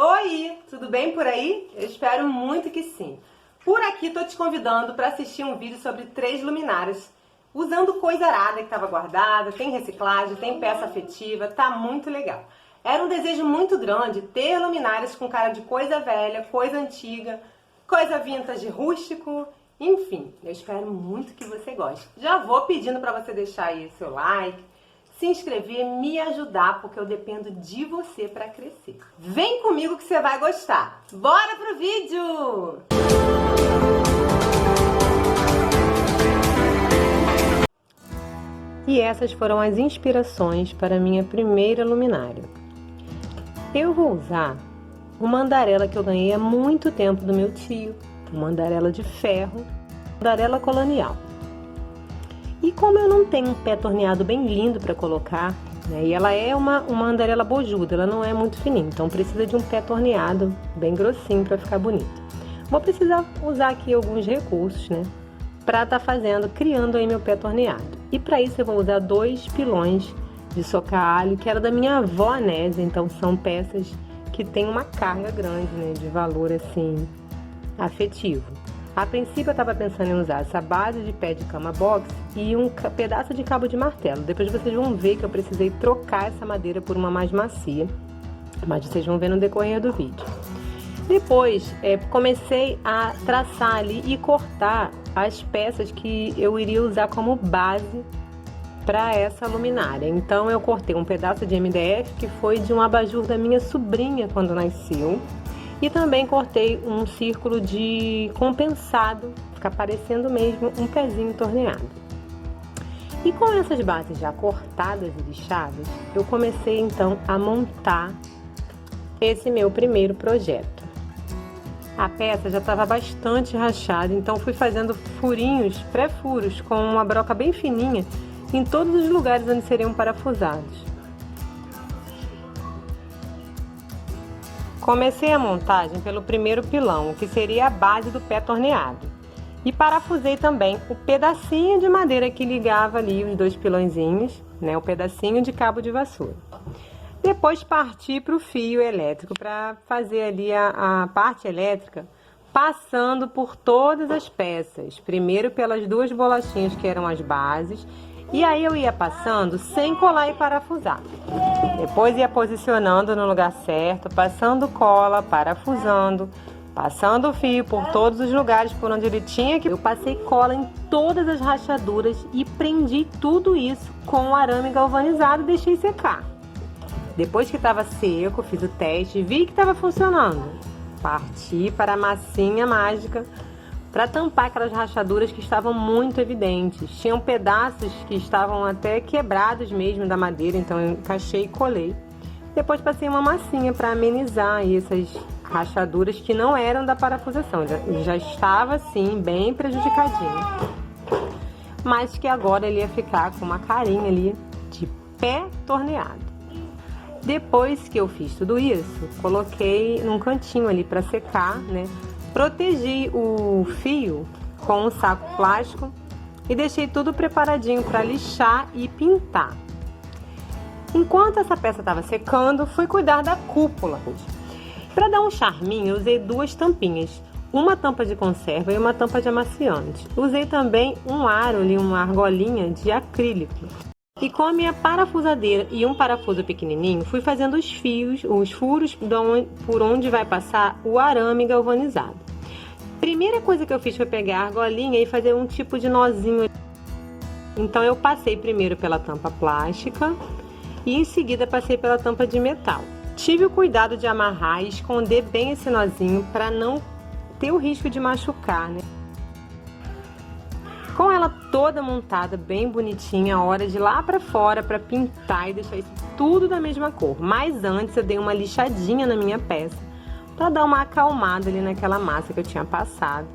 Oi, tudo bem por aí? Eu espero muito que sim. Por aqui tô te convidando para assistir um vídeo sobre 3 luminárias, usando coisa arada que estava guardada, tem reciclagem, tem peça afetiva, tá muito legal. Era um desejo muito grande ter luminárias com cara de coisa velha, coisa antiga, coisa vintage, rústico, enfim. Eu espero muito que você goste. Já vou pedindo para você deixar aí seu like, se inscrever, me ajudar, porque eu dependo de você para crescer. Vem comigo que você vai gostar. Bora pro vídeo! E essas foram as inspirações para a minha primeira luminária. Eu vou usar uma andarela que eu ganhei há muito tempo do meu tio, uma andarela de ferro, andarela colonial. E como eu não tenho um pé torneado bem lindo para colocar, né, e ela é uma andarela bojuda, ela não é muito fininha, então precisa de um pé torneado bem grossinho para ficar bonito. Vou precisar usar aqui alguns recursos, né, para estar criando aí meu pé torneado. E para isso eu vou usar 2 pilões de socar alho, que era da minha avó Nésia, então são peças que têm uma carga grande, né, de valor assim afetivo. A princípio eu estava pensando em usar essa base de pé de cama box e um pedaço de cabo de martelo. Depois vocês vão ver que eu precisei trocar essa madeira por uma mais macia, mas vocês vão ver no decorrer do vídeo. Depois comecei a traçar ali e cortar as peças que eu iria usar como base para essa luminária. Então eu cortei um pedaço de MDF que foi de um abajur da minha sobrinha quando nasceu. E também cortei um círculo de compensado, fica parecendo mesmo um pezinho torneado. E com essas bases já cortadas e lixadas, eu comecei então a montar esse meu primeiro projeto. A peça já estava bastante rachada, então fui fazendo furinhos, pré-furos, com uma broca bem fininha em todos os lugares onde seriam parafusados. Comecei a montagem pelo primeiro pilão, que seria a base do pé torneado. E parafusei também o pedacinho de madeira que ligava ali os 2 pilõezinhos, né, o pedacinho de cabo de vassoura. Depois parti para o fio elétrico para fazer ali a parte elétrica, passando por todas as peças. Primeiro pelas 2 bolachinhas que eram as bases, e aí eu ia passando sem colar e parafusar. Depois ia posicionando no lugar certo, passando cola, parafusando, passando o fio por todos os lugares por onde ele tinha que... Eu passei cola em todas as rachaduras e prendi tudo isso com o arame galvanizado e deixei secar. Depois que estava seco, fiz o teste e vi que estava funcionando. Parti para a massinha mágica para tampar aquelas rachaduras que estavam muito evidentes. Tinham pedaços que estavam até quebrados mesmo da madeira, então eu encaixei e colei. Depois passei uma massinha para amenizar essas rachaduras que não eram da parafusação, já estava assim bem prejudicadinho, mas que agora ele ia ficar com uma carinha ali de pé torneado. Depois que eu fiz tudo isso, coloquei num cantinho ali para secar, né? Protegi o fio com um saco plástico e deixei tudo preparadinho para lixar e pintar. Enquanto essa peça estava secando, fui cuidar da cúpula. Para dar um charminho, eu usei 2 tampinhas, uma tampa de conserva e uma tampa de amaciante. Usei também um aro ali, uma argolinha de acrílico. E com a minha parafusadeira e um parafuso pequenininho, fui fazendo os fios, os furos por onde vai passar o arame galvanizado. Primeira coisa que eu fiz foi pegar a argolinha e fazer um tipo de nozinho. Então eu passei primeiro pela tampa plástica e em seguida passei pela tampa de metal. Tive o cuidado de amarrar e esconder bem esse nozinho para não ter o risco de machucar, né? Com ela toda montada, bem bonitinha, a hora de ir lá pra fora pra pintar e deixar isso tudo da mesma cor. Mas antes eu dei uma lixadinha na minha peça pra dar uma acalmada ali naquela massa que eu tinha passado.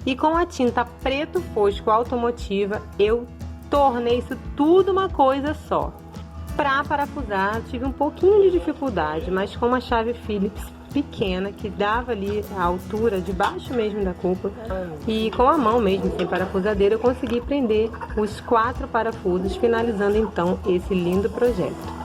E com a tinta preto fosco automotiva, eu tornei isso tudo uma coisa só. Pra parafusar, tive um pouquinho de dificuldade, mas com uma chave Phillips pequena, que dava ali a altura de baixo mesmo da cúpula, e com a mão mesmo, sem parafusadeira, eu consegui prender os 4 parafusos, finalizando então esse lindo projeto.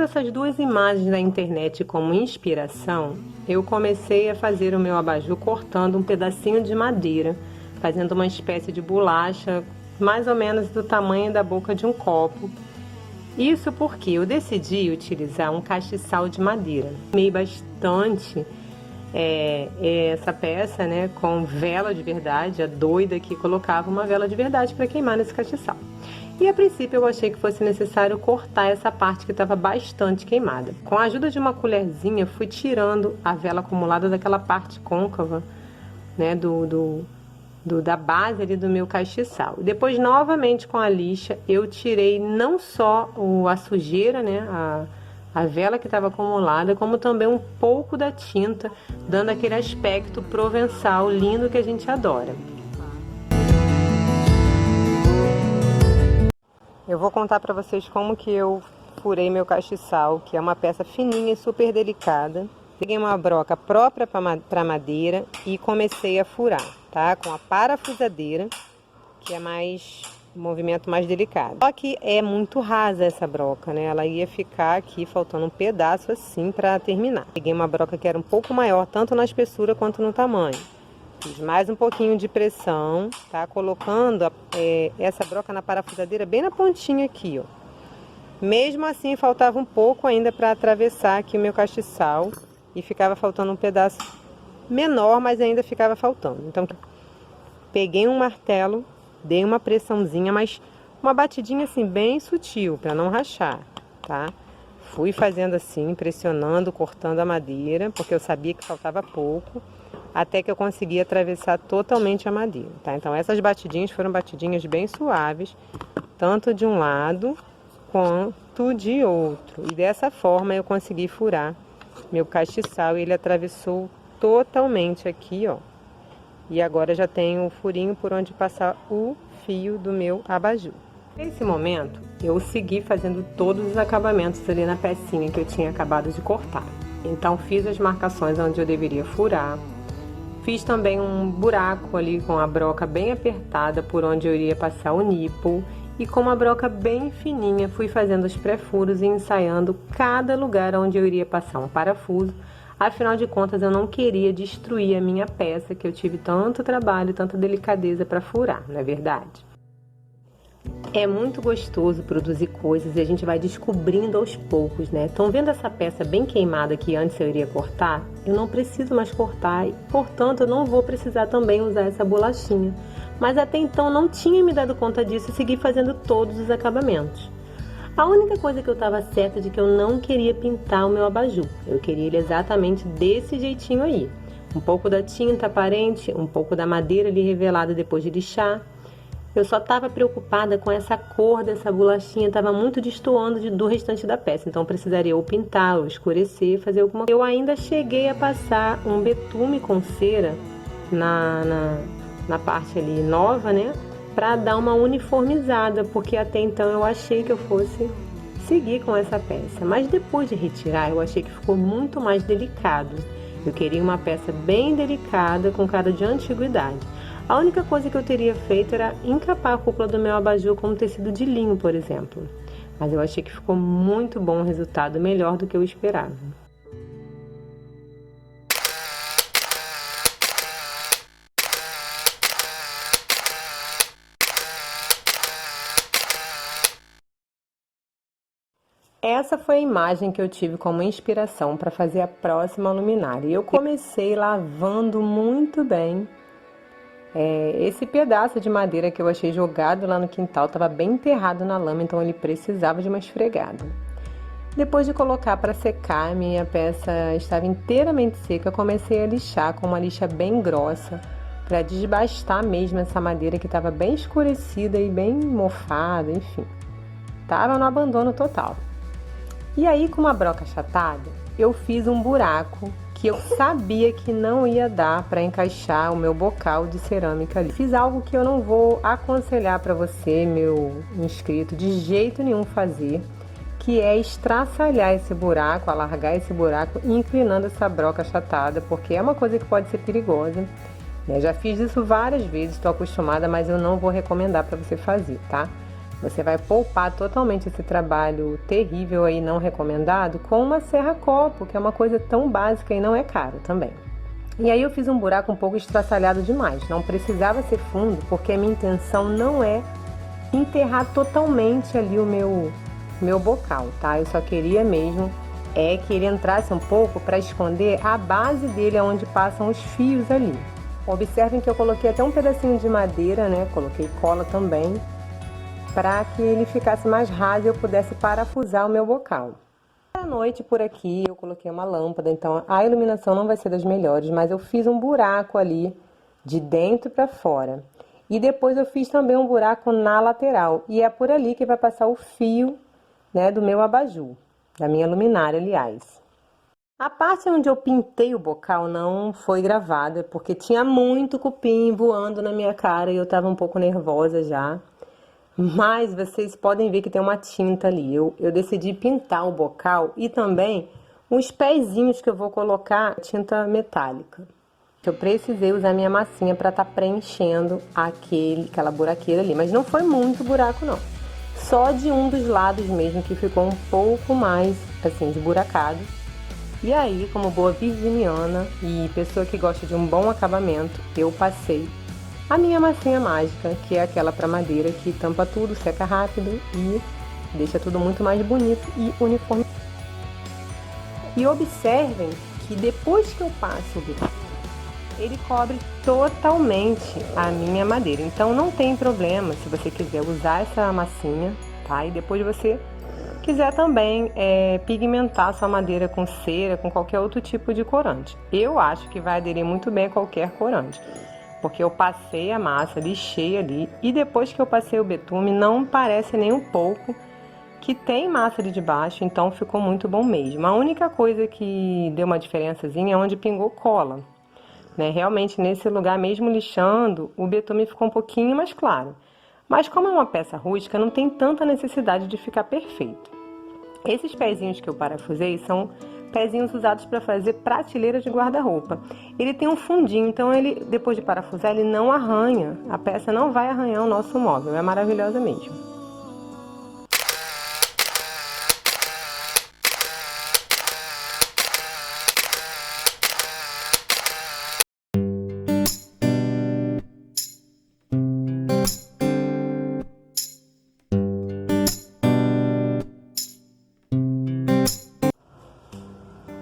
essas duas imagens na internet como inspiração, eu comecei a fazer o meu abajur cortando um pedacinho de madeira, fazendo uma espécie de bolacha, mais ou menos do tamanho da boca de um copo. Isso porque eu decidi utilizar um castiçal de madeira. Amei bastante essa peça, né, com vela de verdade, a doida que colocava uma vela de verdade para queimar nesse castiçal. E a princípio eu achei que fosse necessário cortar essa parte que estava bastante queimada. Com a ajuda de uma colherzinha, fui tirando a vela acumulada daquela parte côncava, né, da base ali do meu castiçal. Depois, novamente com a lixa, eu tirei não só a sujeira, né, a vela que estava acumulada, como também um pouco da tinta, dando aquele aspecto provençal lindo que a gente adora. Eu vou contar para vocês como que eu furei meu castiçal, que é uma peça fininha e super delicada. Peguei uma broca própria para madeira e comecei a furar, tá? Com a parafusadeira, que é um movimento mais delicado. Só que é muito rasa essa broca, né? Ela ia ficar aqui faltando um pedaço assim para terminar. Peguei uma broca que era um pouco maior, tanto na espessura quanto no tamanho. Fiz mais um pouquinho de pressão, tá? Colocando essa broca na parafusadeira bem na pontinha aqui, ó. Mesmo assim, faltava um pouco ainda para atravessar aqui o meu castiçal e ficava faltando um pedaço menor, mas ainda ficava faltando. Então, peguei um martelo, dei uma pressãozinha, mas uma batidinha assim bem sutil para não rachar, tá? Fui fazendo assim, pressionando, cortando a madeira, porque eu sabia que faltava pouco, até que eu consegui atravessar totalmente a madeira, tá? Então essas batidinhas foram batidinhas bem suaves, tanto de um lado quanto de outro. E dessa forma eu consegui furar meu castiçal e ele atravessou totalmente aqui, ó. E agora já tenho o furinho por onde passar o fio do meu abajur. Nesse momento, eu segui fazendo todos os acabamentos ali na pecinha que eu tinha acabado de cortar. Então fiz as marcações onde eu deveria furar. Fiz também um buraco ali com a broca bem apertada por onde eu iria passar o nipple. E com uma broca bem fininha fui fazendo os pré-furos e ensaiando cada lugar onde eu iria passar um parafuso. Afinal de contas, eu não queria destruir a minha peça, que eu tive tanto trabalho, tanta delicadeza para furar, não é verdade? É muito gostoso produzir coisas e a gente vai descobrindo aos poucos, né? Estão vendo essa peça bem queimada que antes eu iria cortar? Eu não preciso mais cortar e, portanto, eu não vou precisar também usar essa bolachinha. Mas até então não tinha me dado conta disso e segui fazendo todos os acabamentos. A única coisa que eu estava certa de que eu não queria pintar o meu abajur. Eu queria ele exatamente desse jeitinho aí. Um pouco da tinta aparente, um pouco da madeira ali revelada depois de lixar. Eu só estava preocupada com essa cor dessa bolachinha, estava muito destoando do restante da peça. Então precisaria ou pintar, ou escurecer, fazer alguma coisa. Eu ainda cheguei a passar um betume com cera na parte ali nova, né? Para dar uma uniformizada, porque até então eu achei que eu fosse seguir com essa peça. Mas depois de retirar, eu achei que ficou muito mais delicado. Eu queria uma peça bem delicada, com cara de antiguidade. A única coisa que eu teria feito era encapar a cúpula do meu abajur com um tecido de linho, por exemplo. Mas eu achei que ficou muito bom o resultado, melhor do que eu esperava. Essa foi a imagem que eu tive como inspiração para fazer a próxima luminária. Eu comecei lavando muito bem. Esse pedaço de madeira que eu achei jogado lá no quintal estava bem enterrado na lama, então ele precisava de uma esfregada. Depois de colocar para secar, minha peça estava inteiramente seca, eu comecei a lixar com uma lixa bem grossa, para desbastar mesmo essa madeira que estava bem escurecida e bem mofada, enfim. Estava no abandono total. E aí, com uma broca achatada, eu fiz um buraco que eu sabia que não ia dar para encaixar o meu bocal de cerâmica ali. Fiz algo que eu não vou aconselhar para você, meu inscrito, de jeito nenhum fazer, que é estraçalhar esse buraco, alargar esse buraco, inclinando essa broca achatada, porque é uma coisa que pode ser perigosa. Já fiz isso várias vezes, estou acostumada, mas eu não vou recomendar para você fazer, tá? Você vai poupar totalmente esse trabalho terrível aí, não recomendado, com uma serra-copo, que é uma coisa tão básica e não é caro também. E aí eu fiz um buraco um pouco estraçalhado demais, não precisava ser fundo, porque a minha intenção não é enterrar totalmente ali o meu bocal, tá? Eu só queria mesmo que ele entrasse um pouco para esconder a base dele, onde passam os fios ali. Observem que eu coloquei até um pedacinho de madeira, né? Coloquei cola também, para que ele ficasse mais raso e eu pudesse parafusar o meu bocal. À noite por aqui eu coloquei uma lâmpada, então a iluminação não vai ser das melhores, mas eu fiz um buraco ali de dentro para fora. E depois eu fiz também um buraco na lateral, e é por ali que vai passar o fio, né, do meu abajur, da minha luminária, aliás. A parte onde eu pintei o bocal não foi gravada, porque tinha muito cupim voando na minha cara e eu estava um pouco nervosa já. Mas vocês podem ver que tem uma tinta ali. Eu decidi pintar o bocal e também os pezinhos que eu vou colocar tinta metálica. Eu precisei usar minha massinha para estar preenchendo aquela buraqueira ali. Mas não foi muito buraco não. Só de um dos lados mesmo que ficou um pouco mais assim esburacado. E aí, como boa virginiana e pessoa que gosta de um bom acabamento, eu passei a minha massinha mágica, que é aquela para madeira que tampa tudo, seca rápido e deixa tudo muito mais bonito e uniforme. E observem que depois que eu passo o bico, ele cobre totalmente a minha madeira. Então não tem problema se você quiser usar essa massinha, tá? E depois você quiser também pigmentar sua madeira com cera, com qualquer outro tipo de corante. Eu acho que vai aderir muito bem a qualquer corante, porque eu passei a massa, lixei ali, e depois que eu passei o betume, não parece nem um pouco que tem massa ali de baixo, então ficou muito bom mesmo. A única coisa que deu uma diferençazinha é onde pingou cola, né? Realmente nesse lugar, mesmo lixando, o betume ficou um pouquinho mais claro. Mas como é uma peça rústica, não tem tanta necessidade de ficar perfeito. Esses pezinhos que eu parafusei são pezinhos usados para fazer prateleiras de guarda-roupa. Ele tem um fundinho, então ele, depois de parafusar, ele não arranha. A peça não vai arranhar o nosso móvel, é maravilhosa mesmo.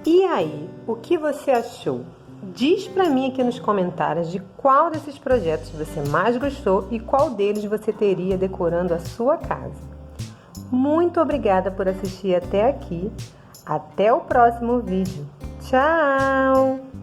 E aí, o que você achou? Diz pra mim aqui nos comentários de qual desses projetos você mais gostou e qual deles você teria decorando a sua casa. Muito obrigada por assistir até aqui. Até o próximo vídeo. Tchau!